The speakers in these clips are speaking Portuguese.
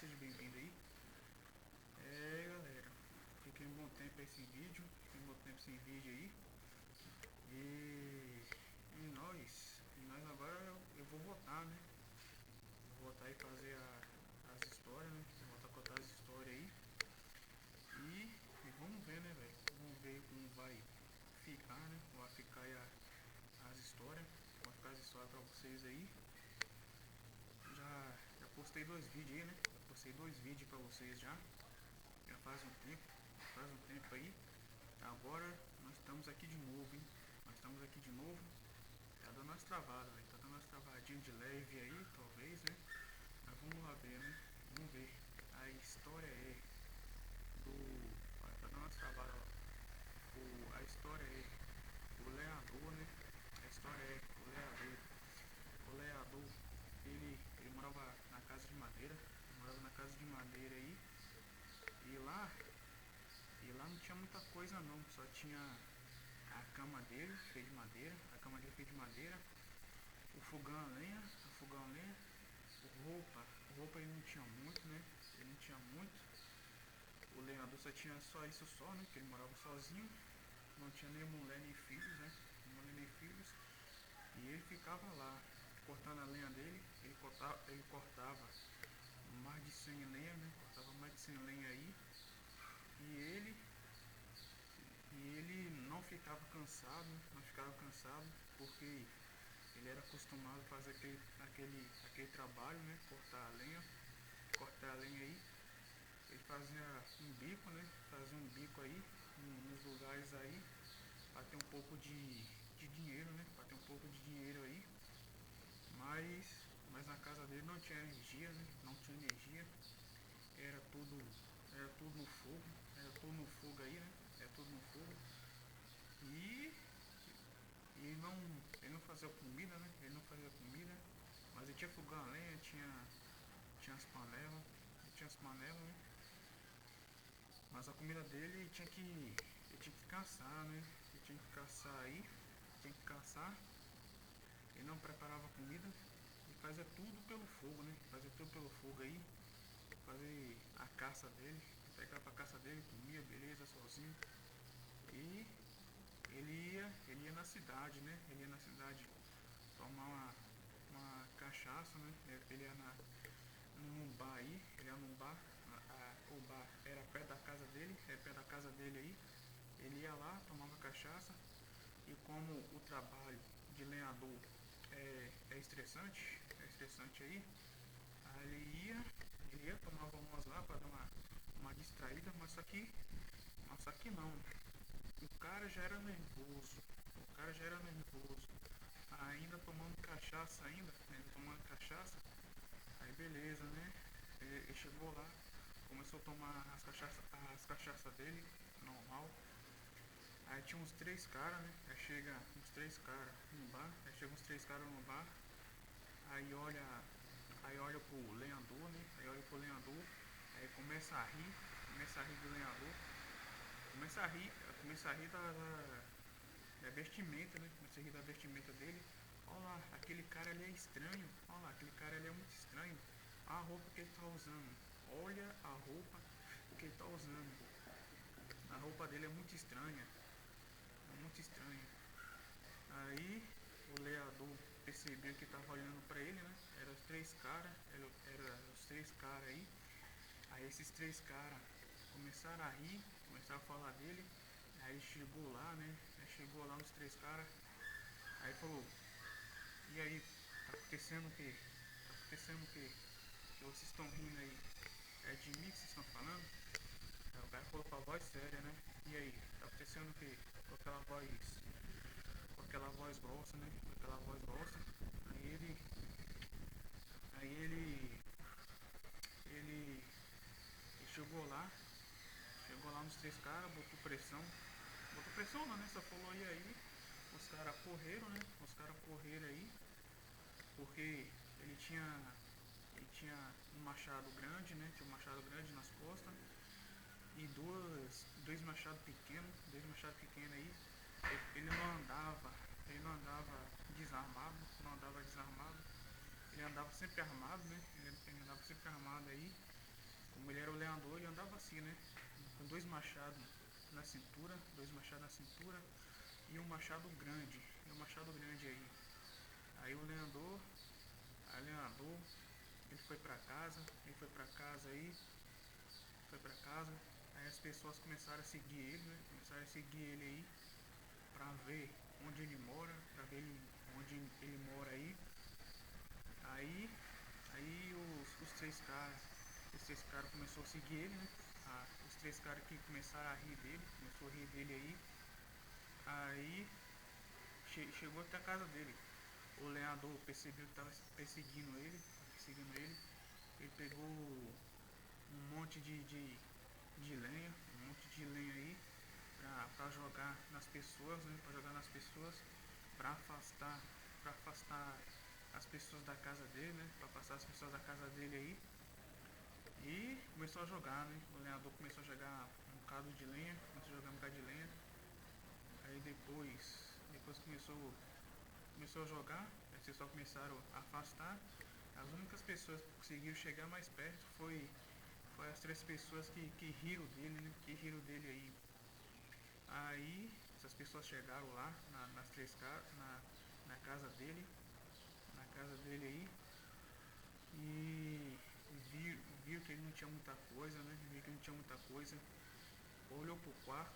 seja bem-vindo aí. Galera, fiquei um bom tempo esse vídeo, fiquei um bom tempo sem vídeo aí. E nós agora eu vou votar, né? Vou votar e fazer as histórias, né? Vou voltar a contar as histórias aí. E vamos ver, né, velho? Vamos ver como vai ficar, né? Como vai ficar aí as histórias. Vou ficar as histórias pra vocês aí. Já postei 2 vídeos aí, né? Já postei 2 vídeos pra vocês já. Já faz um tempo aí. Agora nós estamos aqui de novo, hein? Nós estamos aqui de novo. Tá dando umas travadas, velho. Tá dando umas travadinhas de leve aí, talvez, né? Mas vamos lá ver, né? Vamos ver. A história é do. Olha, tá dando umas travadas, ó. A história é o lenhador, né? A história é o lenhador. O lenhador, ele morava na casa de madeira. Morava na casa de madeira aí. E lá não tinha muita coisa não, só tinha a cama dele feita de madeira, o fogão a lenha, roupa ele não tinha muito, né? Ele não tinha muito. O lenhador só tinha só isso só, né? Que ele morava sozinho, não tinha nem mulher nem filhos, né? Mulher nem filhos. E ele ficava lá cortando a lenha dele, ele cortava mais de 100 lenha, né? Cortava mais de 100 lenha aí. E ele não ficava cansado, porque ele era acostumado a fazer aquele trabalho, né? Cortar a lenha aí. Ele fazia um bico, né? Fazia um bico aí, nos lugares aí, para ter um pouco de dinheiro, né? Para ter um pouco de dinheiro aí. Mas na casa dele não tinha energia, né? Não tinha energia. Era tudo, era tudo no fogo. Era tudo no fogo aí, né? Era tudo no fogo. E ele não fazia comida, né? Ele não fazia comida, mas ele tinha fogão a lenha, tinha as panelas, né? Mas a comida dele ele tinha que caçar, né? Ele tinha que caçar aí, tinha que caçar. Ele não preparava comida e fazia tudo pelo fogo, né? Fazia tudo pelo fogo aí, fazer a caça dele, pegava pra caça dele, comia, beleza, sozinho. E ele ia na cidade, né? Ele ia na cidade tomar uma cachaça, né? Ele ia num bar aí, ele ia num bar, o bar era perto da casa dele, perto da casa dele aí. Ele ia lá, tomava cachaça, e como o trabalho de lenhador é estressante aí ele ia, tomava umas lá para dar uma distraída, mas só que não. O cara já era nervoso. O cara já era nervoso. Ainda tomando cachaça ainda, né? Tomando cachaça. Aí beleza, né? Ele chegou lá, começou a tomar as cachaças dele, normal. Aí tinha uns 3 caras, né? Aí chega uns três caras no bar. Aí olha, aí olha pro lenhador, né? Aí começa a rir do lenhador. Começa a rir da vestimenta, né? Começa a rir da vestimenta dele. Olha lá, aquele cara ali é estranho. Olha lá, aquele cara ali é muito estranho. A roupa que ele tá usando. Olha a roupa que ele tá usando. A roupa dele é muito estranha. É muito estranha. Aí o lenhador percebeu que tava olhando pra ele, né? Eram os 3 caras. Era os 3 caras aí. Aí esses 3 caras começaram a rir, começaram a falar dele. Aí chegou lá, né? Aí chegou lá nos 3 caras. Aí falou, e aí, tá acontecendo o quê? Tá acontecendo o quê? Que vocês estão rindo aí? É de mim que vocês estão falando? Aí o cara falou com a voz séria, né? E aí, tá acontecendo o quê? Com aquela voz grossa, né? Com aquela voz grossa. Aí ele. Aí ele chegou lá nos 3 caras, botou pressão. Botou pressão não, né? Só falou e aí. Os caras correram, né? Os caras correram aí. Porque ele tinha um machado grande, né? Tinha um machado grande nas costas. E dois machados pequenos aí. Ele não andava desarmado, ele andava sempre armado, né? Ele andava sempre armado aí. como ele era o lenhador, ele andava assim, né? Com dois machados na cintura, e um machado grande, aí. Aí o lenhador, ele foi pra casa aí, aí as pessoas começaram a seguir ele, né? Começaram a seguir ele aí, pra ver onde ele mora, onde ele mora aí. Aí, os três caras começaram a seguir ele, né? Os três caras que começaram a rir dele, aí. Aí chegou até a casa dele. O lenhador percebeu que estava perseguindo ele. Ele pegou um monte de lenha aí pra jogar nas pessoas, né? Pra afastar, pra afastar as pessoas da casa dele, né? Pra afastar as pessoas da casa dele aí. E começou a jogar, né? O lenhador começou a jogar um bocado de lenha, Aí depois começou a jogar, as pessoas começaram a afastar. As únicas pessoas que conseguiram chegar mais perto foi as três pessoas que riram dele, né? Que riram dele aí. Aí essas pessoas chegaram lá nas três casas, na casa dele, aí, e viu que ele não tinha muita coisa, né? Olhou pro quarto,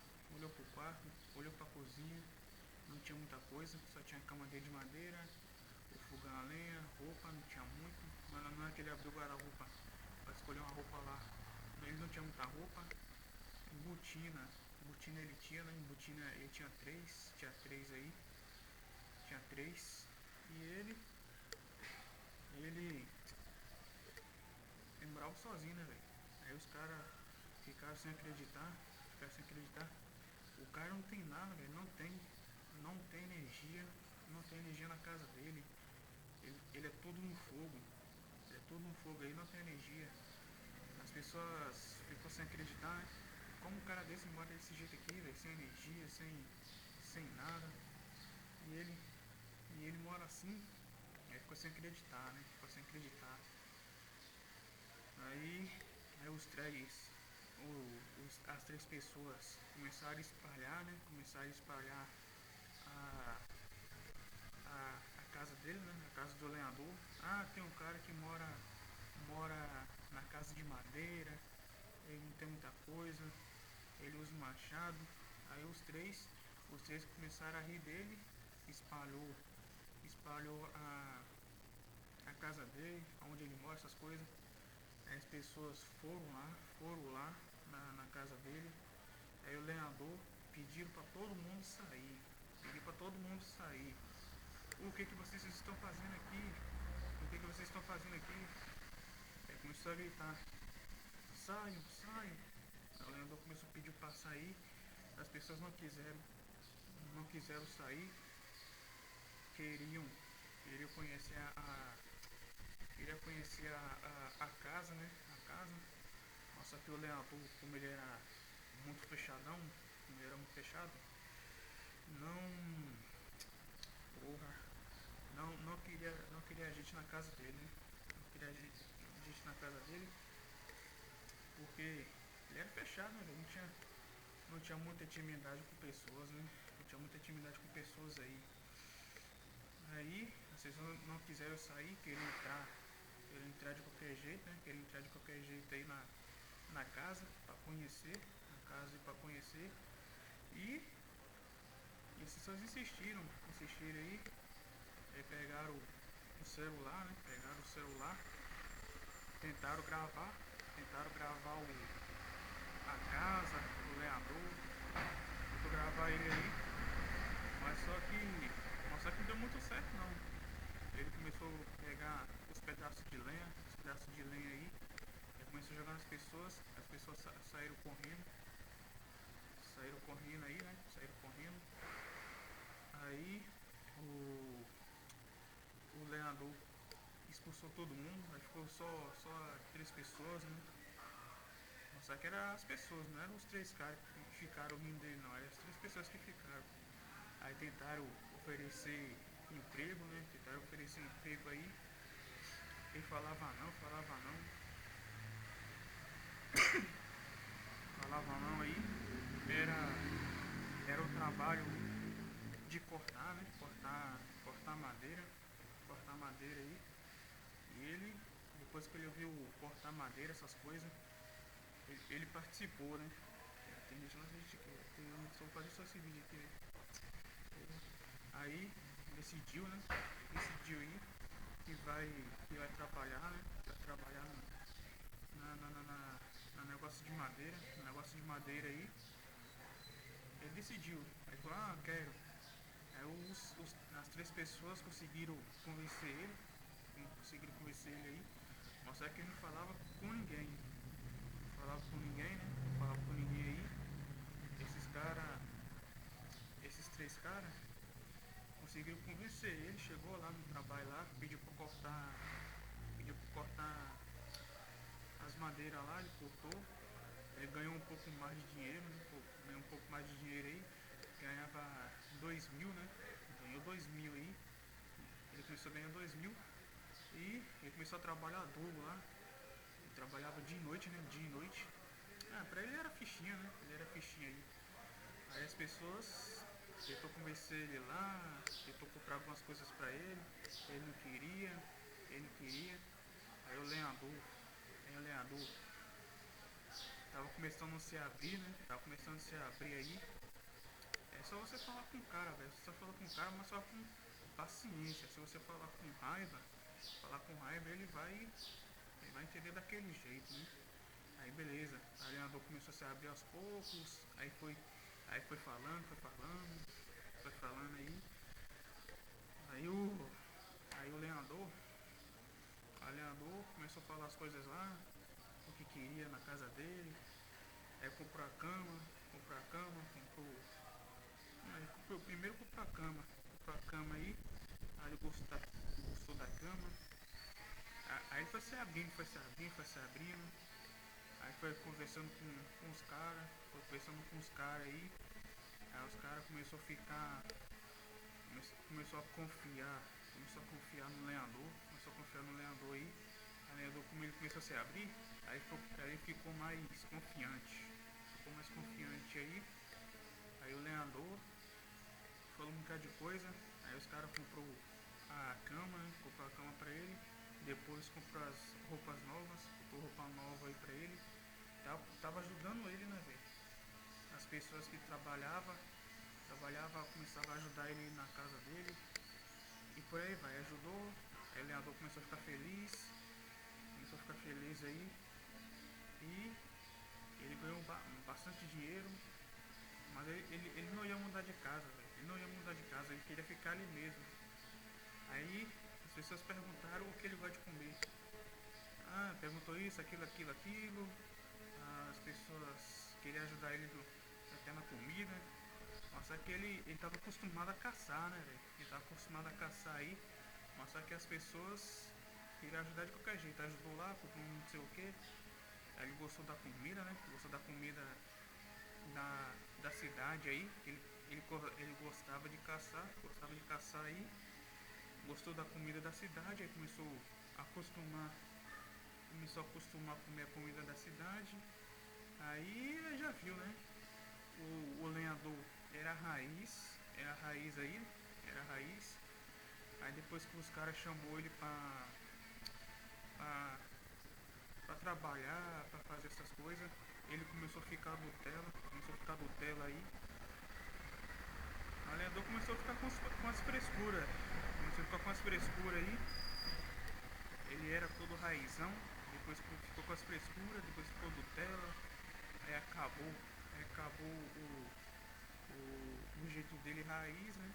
olhou pra cozinha, não tinha muita coisa, só tinha cama dele de madeira, o fogão a lenha, roupa, não tinha muito, mas na hora que ele abriu o guarda-roupa pra escolher uma roupa lá, ele não tinha muita roupa. Botina ele tinha, né? Botina ele tinha três, e ele morava sozinho, né, velho? Aí os caras ficaram sem acreditar, O cara não tem nada, velho, não tem energia, na casa dele. Ele é todo no fogo, aí, não tem energia. As pessoas ficam sem acreditar, né? Como um cara desse mora desse jeito aqui, velho, sem energia, sem nada. E ele, mora assim, aí ficou sem acreditar, né? Aí, as três pessoas começaram a espalhar, né? A, a casa dele, né? A casa do lenhador. Ah, tem um cara que mora na casa de madeira, ele não tem muita coisa, ele usa um machado. Aí os três começaram a rir dele, espalhou a casa dele, onde ele mora, essas coisas. Aí as pessoas foram lá na casa dele. Aí o lenhador pediu pra todo mundo sair. O que vocês estão fazendo aqui? Aí começou a gritar, saiam. Aí o lenhador começou a pedir pra sair. As pessoas não quiseram sair. Queriam, queriam conhecer a casa, né? Só que o lenhador, como ele era muito fechadão, não, porra, não queria a gente na casa dele, né? Não queria a gente na casa dele, porque ele era fechado, né? Ele não tinha muita intimidade com pessoas, né? Aí. Aí, as pessoas não quiseram sair, queriam entrar de qualquer jeito, né? Aí na casa, pra conhecer, E, e as pessoas insistiram aí. Aí pegaram o celular, né? Tentaram gravar, a casa, o lenhador, tentou gravar ele aí, mas só que não deu muito certo não. Ele começou a pegar os pedaços de lenha, aí, e começou a jogar nas pessoas, as pessoas saíram correndo, aí, né? Aí o lenhador expulsou todo mundo, aí ficou só três pessoas, né? Só que eram as pessoas, não eram os três caras que ficaram rindo dele, não, eram as três pessoas que ficaram. Aí tentaram oferecer emprego, né? Aí. Ele falava não. Falava não aí, era, era o trabalho de cortar, né? Cortar madeira aí. E ele, depois que ele viu cortar madeira, essas coisas, ele participou, né? Tem gente lá que tem um só fazer só esse vídeo aqui, né? Aí decidiu, né? Decidiu aí que vai trabalhar, né? Vai trabalhar na negócio de madeira, no negócio de madeira aí. Ele decidiu, aí falou, ah, quero. Aí as três pessoas conseguiram convencer ele aí, mas só que ele não falava com ninguém. Não falava com ninguém, né? Não falava com ninguém aí. Esses caras, esses três caras, conseguiram convencer ele, chegou lá no trabalho lá, pediu pra cortar as madeiras lá, ele cortou, ele ganhou um pouco mais de dinheiro, né? Ganhou um pouco mais de dinheiro aí, ganhava 2.000, né? Ganhou 2.000 aí, ele começou a ganhar 2.000 e ele começou a trabalhar duro lá, ele trabalhava dia e noite, né? Dia e noite. Ah, pra ele era fichinha, né? Ele era fichinha aí. Aí as pessoas tentou convencer ele lá, tentou comprar algumas coisas pra ele não queria, ele não queria. Aí o lenhador tava começando a se abrir, né? Tava começando a se abrir aí. É só você falar com o cara, velho. Você só fala com o cara, mas só com paciência. Se você falar com raiva, ele vai entender daquele jeito, né? Aí beleza, aí o lenhador começou a se abrir aos poucos, aí foi falando aí. Aí o, aí o lenhador começou a falar as coisas lá, o que queria na casa dele. Aí comprou a cama, primeiro comprou a cama aí ele gostou da cama. Aí foi se abrindo. Aí foi conversando com os caras, aí os caras começou a confiar no lenhador, aí. Aí o lenhador, como ele começou a se abrir, aí ficou mais confiante aí. Aí o lenhador falou um bocado de coisa, aí os caras comprou a cama, né? Comprou a cama pra ele, depois comprou as roupas novas, comprou roupa nova aí pra ele. Tava ajudando ele, né, velho? As pessoas que trabalhava começava a ajudar ele na casa dele. E por aí vai, ajudou. Aí o lenhador começou a ficar feliz aí. E ele ganhou bastante dinheiro. Mas ele não ia mudar de casa, velho. Ele não ia mudar de casa, ele queria ficar ali mesmo. Aí as pessoas perguntaram o que ele gosta de comer. Ah, perguntou isso, aquilo. As pessoas queriam ajudar ele até na comida. Mas só que ele estava acostumado a caçar, né, velho? Ele estava acostumado a caçar aí. Mas só que as pessoas queriam ajudar de qualquer jeito. Ajudou lá, comprou não sei o que. Aí ele gostou da comida, né? Gostou da comida da cidade aí. Ele gostava de caçar aí. Gostou da comida da cidade, aí começou a acostumar a comer a comida da cidade. Aí já viu, né? O lenhador era raiz aí, era raiz. Aí depois que os caras chamou ele pra, pra trabalhar, pra fazer essas coisas, ele começou a ficar Nutella aí. O lenhador começou a ficar com as frescuras. Aí. Ele era todo raizão, depois ficou com as frescuras, depois ficou Nutella, aí acabou o jeito dele raiz, né?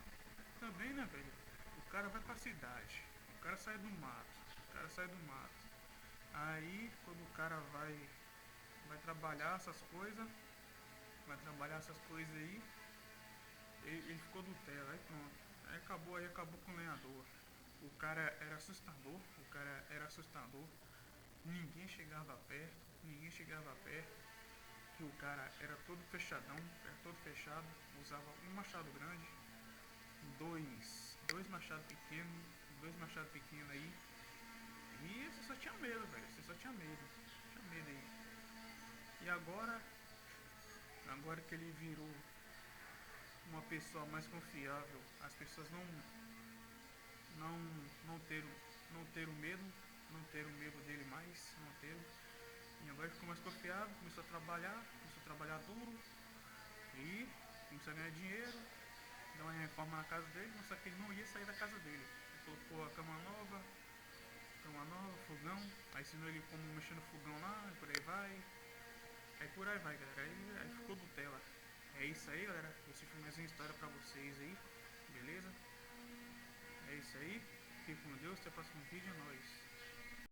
Também, né, velho? O cara vai pra cidade, o cara sai do mato. Aí quando o cara vai trabalhar vai trabalhar essas coisas aí, ele ficou Nutella, aí pronto. Aí acabou com o lenhador. O cara era assustador. Ninguém chegava perto, que o cara era todo fechadão, usava um machado grande, dois machados pequenos aí, e você só tinha medo, velho, tinha medo aí. E agora que ele virou uma pessoa mais confiável, as pessoas não, não teram, não teram medo, não teram medo dele mais, não teram. E agora ficou mais confiável, começou a trabalhar duro e começou a ganhar dinheiro, deu uma reforma na casa dele, só que ele não ia sair da casa dele. Ele colocou a cama nova, fogão, aí ensinou ele como mexer no fogão lá, e por aí vai. Aí por aí vai, galera. Aí ficou Nutella. É isso aí, galera. Esse foi mais uma história pra vocês aí, beleza? É isso aí. Fique com Deus, até o próximo vídeo, é nóis.